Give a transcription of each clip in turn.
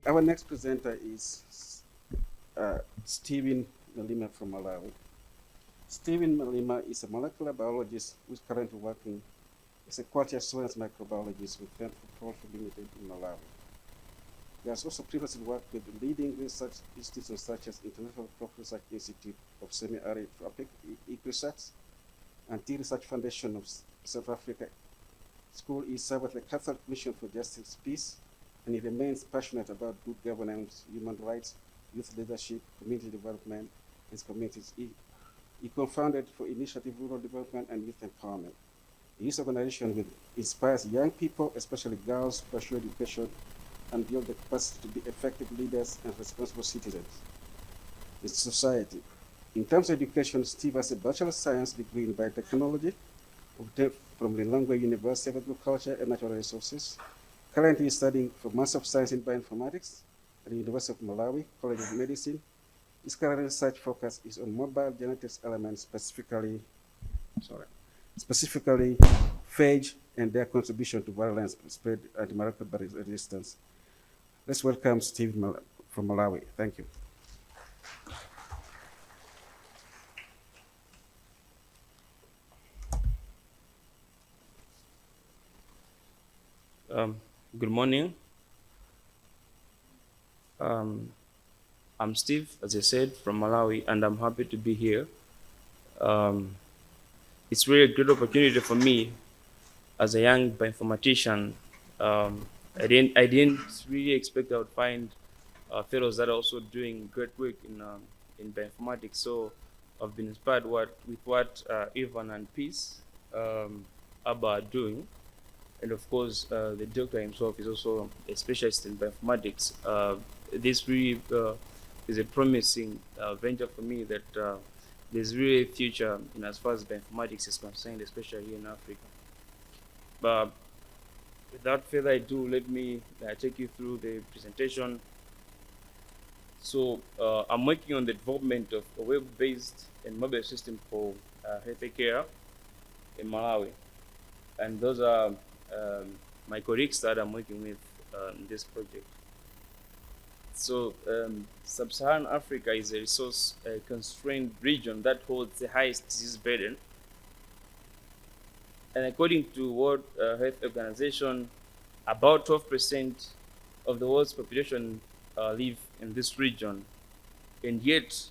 Our next presenter is Stephen Malemia from Malawi. Stephen Malemia is a molecular biologist who is currently working as a quality assurance microbiologist with Venture Limited in Malawi. He has also previously worked with leading research institutions such as International Crop Research Institute of Semi-Arid Tropic Research and Tea Research Foundation of South Africa. School is served with the Catholic Mission for Justice, Peace, and he remains passionate about good governance, human rights, youth leadership, community development, and his communities. He co-founded for Initiative Rural Development and Youth Empowerment. His organization inspires young people, especially girls, to pursue education and build the capacity to be effective leaders and responsible citizens in society. In terms of education, Steve has a Bachelor of Science degree in Biotechnology obtained from the Lilongwe University of Agriculture and Natural Resources. Currently studying for Master of Science in Bioinformatics at the University of Malawi College of Medicine. His current research focus is on mobile genetics elements, specifically phage and their contribution to virulence, spread, and antimicrobial resistance. Let's welcome Steve from Malawi. Thank you. Good morning. I'm Steve, as I said, from Malawi, and I'm happy to be here. It's really a great opportunity for me as a young bioinformatician. I didn't really expect I would find fellows that are also doing great work in bioinformatics. So I've been inspired with what Ivan and Peace are doing. And of course, the doctor himself is also a specialist in bioinformatics. This really is a promising venture for me that there's really a future in as far as bioinformatics is concerned, especially here in Africa. But without further ado, let me take you through the presentation. So I'm working on the development of a web-based and mobile system for healthcare in Malawi. And those are my colleagues that I'm working with in this project. So Sub-Saharan Africa is a resource-constrained region that holds the highest disease burden. And according to World Health Organization, about 12% of the world's population live in this region. And yet,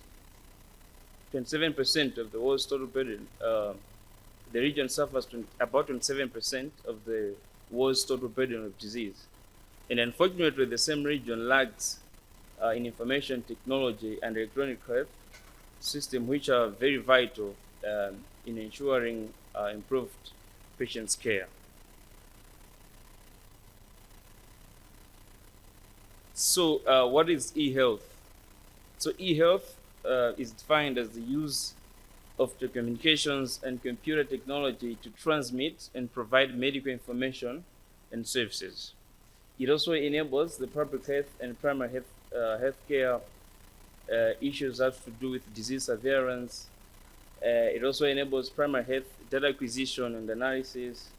27% of the world's total burden, the region suffers about 27% of the world's total burden of disease. And unfortunately, the same region lags in information technology and electronic health systems, which are very vital in ensuring improved patients' care. So what is e-health? So e-health is defined as the use of telecommunications and computer technology to transmit and provide medical information and services. It also enables the public health and primary health healthcare issues that have to do with disease surveillance. It also enables primary health data acquisition and analysis,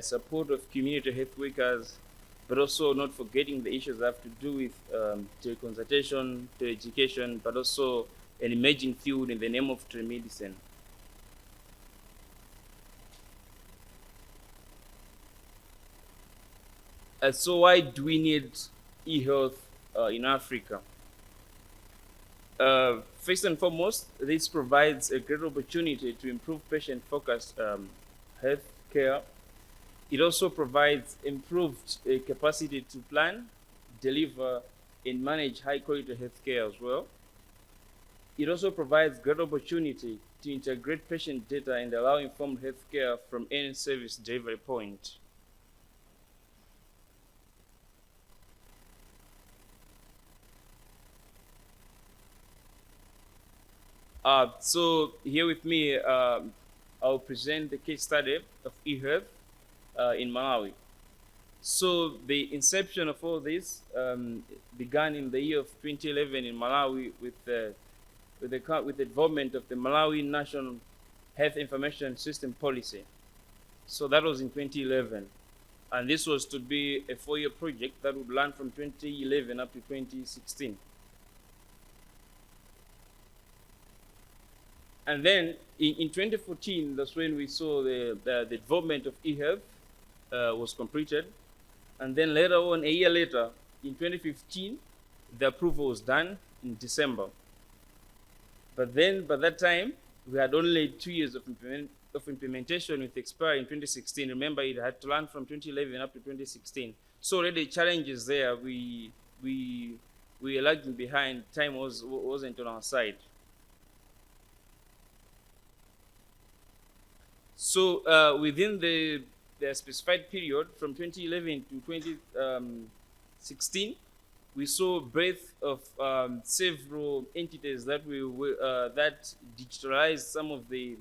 support of community health workers, but also not forgetting the issues that have to do with teleconsultation, teleeducation, but also an emerging field in the name of telemedicine. So why do we need e-health in Africa? First and foremost, this provides a great opportunity to improve patient-focused health care. It also provides improved capacity to plan, deliver, and manage high-quality healthcare as well. It also provides great opportunity to integrate patient data and allow informed healthcare from any service delivery point. So here with me, I'll present the case study of eHealth in Malawi. So the inception of all this began in the year of 2011 in Malawi with the development of the Malawi National Health Information System Policy. So that was in 2011. and this was to be a 4-year project that would run from 2011 up to 2016. And then in 2014, that's when we saw the development of eHealth was completed. And then later on, a year later, in 2015, the approval was done in December. But then by that time, we had only 2 years of implementation with expiry in 2016. Remember, it had to run from 2011 up to 2016. So already challenges there, we were lagging behind. Time wasn't on our side. So within the specified period from 2011 to 2016, we saw breadth of several entities that that digitalized some of the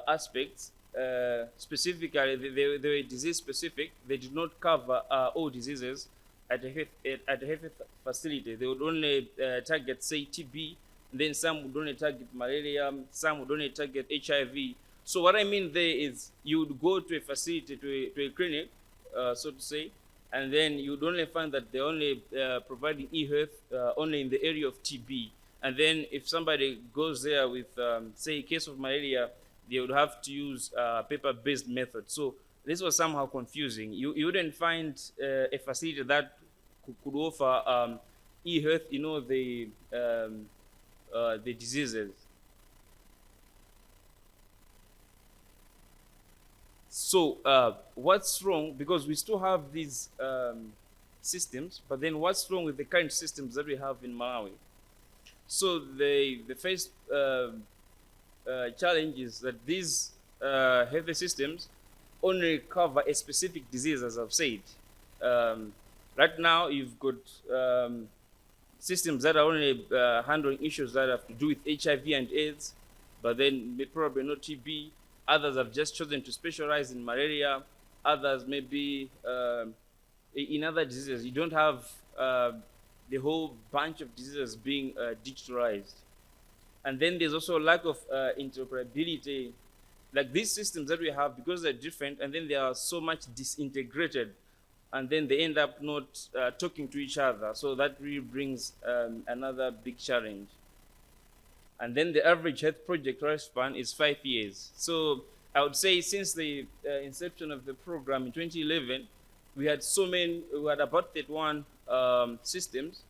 aspects. Specifically, they were disease specific. They did not cover all diseases at a health facility. They would only target, say, TB. Then some would only target malaria. Some would only target HIV. So what I mean there is you would go to a facility, to a clinic, so to say, and then you would only find that they're only providing eHealth only in the area of TB. And then if somebody goes there with, say, a case of malaria, they would have to use paper-based method. So this was somehow confusing. You wouldn't find a facility that could offer eHealth, the diseases. So what's wrong? Because we still have these systems, but then what's wrong with the current systems that we have in Malawi? So the first challenge is that these health systems only cover a specific disease, as I've said. Right now, you've got systems that are only handling issues that have to do with HIV and AIDS, but then probably not TB. Others have just chosen to specialize in malaria. Others maybe in other diseases. You don't have the whole bunch of diseases being digitalized. And then there's also a lack of interoperability. Like these systems that we have, because they're different, and then they are so much disintegrated, and then they end up not talking to each other. So that really brings another big challenge. And then the average health project lifespan is 5 years. So I would say since the inception of the program in 2011, we had about 31 systems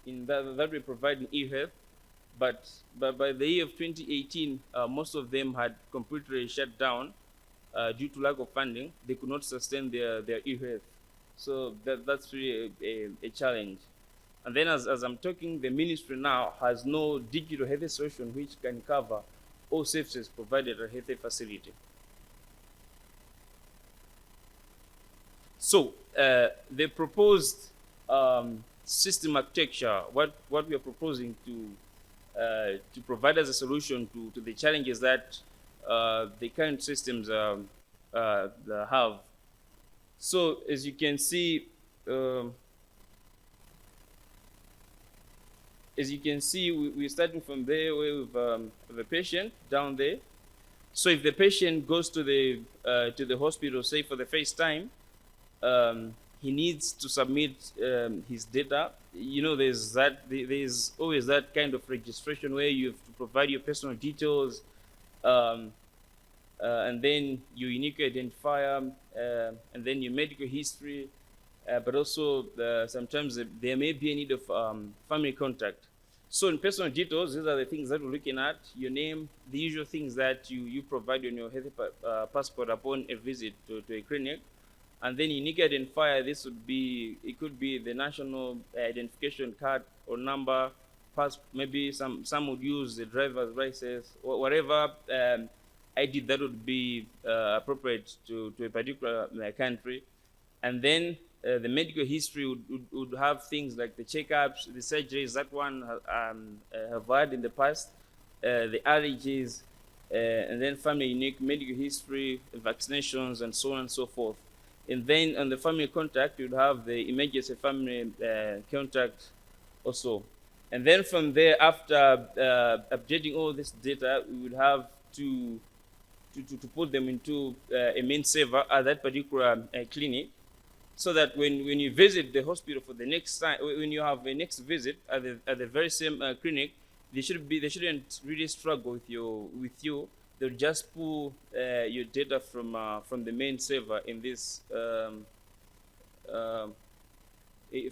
that were providing eHealth. But by the year of 2018, most of them had completely shut down due to lack of funding. They could not sustain their eHealth. So that's really a challenge. And then as I'm talking, the ministry now has no digital health solution which can cover all services provided at a health facility. So the proposed system architecture, what we are proposing to provide as a solution to the challenges that the current systems have. So as you can see, we're starting from there with the patient down there. So if the patient goes to the hospital, say for the first time, he needs to submit his data. There's always that kind of registration where you have to provide your personal details, and then your unique identifier, and then your medical history, but also sometimes there may be a need of family contact. So in personal details, these are the things that we're looking at: your name, the usual things that you provide on your health passport upon a visit to a clinic. And then unique identifier, it could be the national identification card or number, maybe some would use the driver's license, or whatever ID that would be appropriate to a particular country. And then the medical history would have things like the checkups, the surgeries that one have had in the past, the allergies, and then family unique medical history, vaccinations, and so on and so forth. And then on the family contact, you'd have the emergency family contact also. And then from there, after updating all this data, we would have to put them into a main server at that particular clinic. so that when you visit the hospital for the next time, when you have a next visit at the very same clinic, they shouldn't really struggle with you. They'll just pull your data from the main server in this um,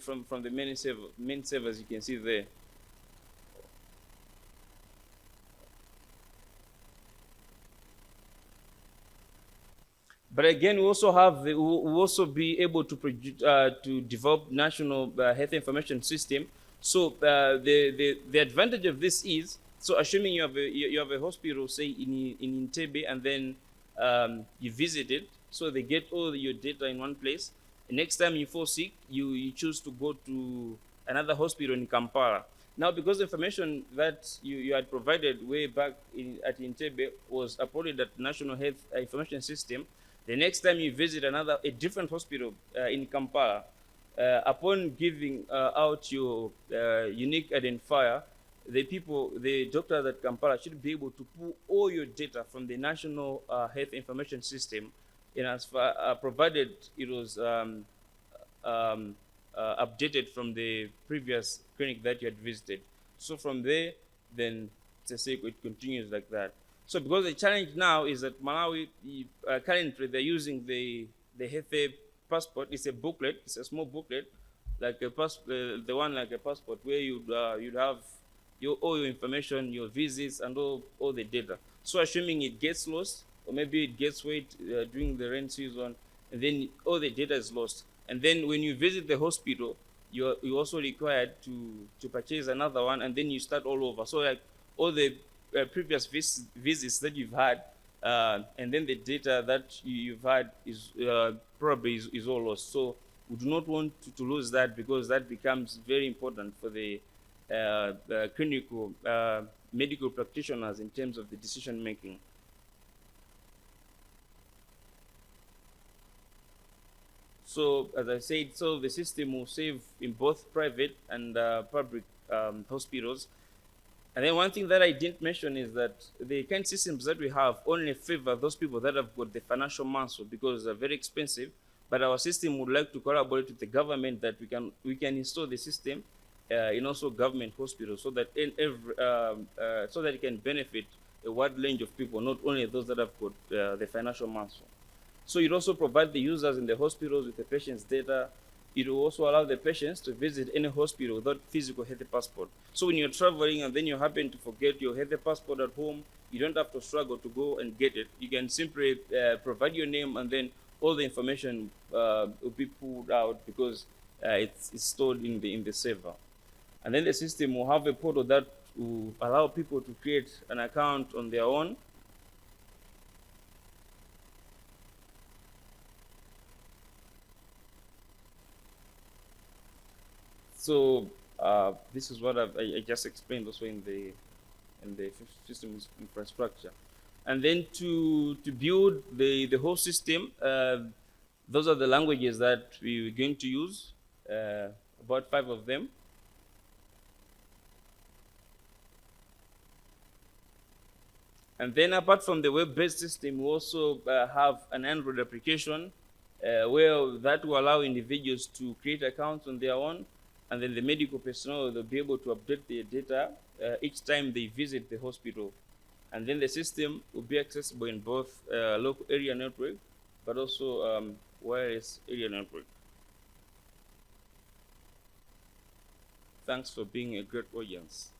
from the main servers you can see there. But again, we also have we'll also be able to produce to develop national health information system. So the advantage of this is, so assuming you have a hospital, say in Entebbe, and then you visit it, so they get all your data in one place. The next time you fall sick, you choose to go to another hospital in Kampala. Now, because the information that you had provided way back at Entebbe was uploaded at National Health Information System, the next time you visit a different hospital in Kampala, upon giving out your unique identifier, the doctors at Kampala should be able to pull all your data from the National Health Information System, in as far provided it was updated from the previous clinic that you had visited. So from there, then it continues like that. So because the challenge now is that Malawi, currently they're using the Hefe passport. It's a booklet. It's a small booklet, like the one like a passport, where you'd have all your information, your visits, and all the data. So assuming it gets lost, or maybe it gets wet during the rain season, and then all the data is lost. And then when you visit the hospital, you're also required to purchase another one, and then you start all over. So like all the previous visits that you've had, and then the data that you've had is probably is all lost. So we do not want to lose that, because that becomes very important for the clinical medical practitioners in terms of the decision making. So as I said, so the system will save in both private and public hospitals. And then one thing that I didn't mention is that the kind of systems that we have only favor those people that have got the financial muscle, because they're very expensive. But our system would like to collaborate with the government, that we can install the system in also government hospitals, so that so that it can benefit a wide range of people, not only those that have got the financial muscle. So it also provide the users in the hospitals with the patient's data. It will also allow the patients to visit any hospital without physical health passport. So when you're traveling and then you happen to forget your health passport at home, you don't have to struggle to go and get it. You can simply provide your name, and then all the information will be pulled out, because it's stored in the server. And then the system will have a portal that will allow people to create an account on their own. So this is what I just explained also in the systems infrastructure. And then to build the whole system, those are the languages that we're going to use, about 5 of them. And then apart from the web-based system, we also have an Android application where that will allow individuals to create accounts on their own, and then the medical personnel, they'll be able to update their data each time they visit the hospital. And then the system will be accessible in both local area network, but also wireless area network. Thanks for being a great audience.